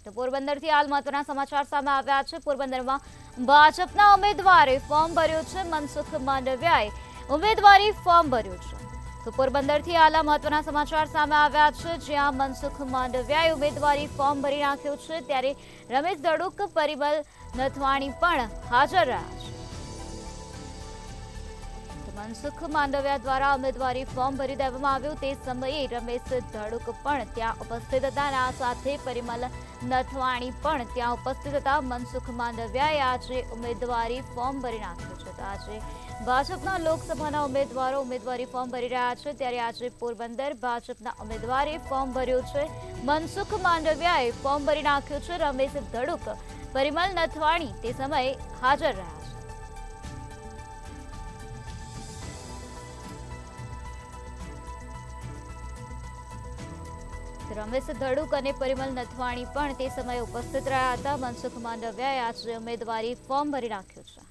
તો પોરબંદરથી હાલ મહત્વના સમાચાર સામે આવ્યા છે। પોરબંદરમાં ભાજપના ઉમેદવારે ફોર્મ ભર્યું છે। મનસુખ માંડવિયાએ ઉમેદવારી ફોર્મ ભર્યું છે। તો પોરબંદરથી હાલ મહત્વના સમાચાર સામે આવ્યા છે, જ્યાં મનસુખ માંડવિયાએ ઉમેદવારી ફોર્મ ભરી નાખ્યું છે, ત્યારે રમેશ ધડુક, પરિમલ નથવાણી પણ હાજર રહ્યા છે। મનસુખ માંડવિયા દ્વારા ઉમેદવારી ફોર્મ ભરી દેવામાં આવ્યું તે સમયે રમેશ ધડુક પણ ત્યાં ઉપસ્થિત હતા અને આ સાથે પરિમલ નથવાણી પણ ત્યાં ઉપસ્થિત હતા। મનસુખ માંડવિયાએ આજે ઉમેદવારી ફોર્મ ભરી નાખ્યું છે। તો આજે ભાજપના લોકસભાના ઉમેદવારો ઉમેદવારી ફોર્મ ભરી રહ્યા છે, ત્યારે આજે પોરબંદર ભાજપના ઉમેદવારે ફોર્મ ભર્યું છે। મનસુખ માંડવિયાએ ફોર્મ ભરી નાખ્યું છે। રમેશ ધડુક, પરિમલ નથવાણી તે સમયે હાજર રહ્યા છે। રમેશ ધડુક અને પરિમલ નથવાણી પણ તે સમયે ઉપસ્થિત રહ્યા હતા। મનસુખ માંડવિયાએ આજે ઉમેદવારી ફોર્મ ભરી નાખ્યું છે।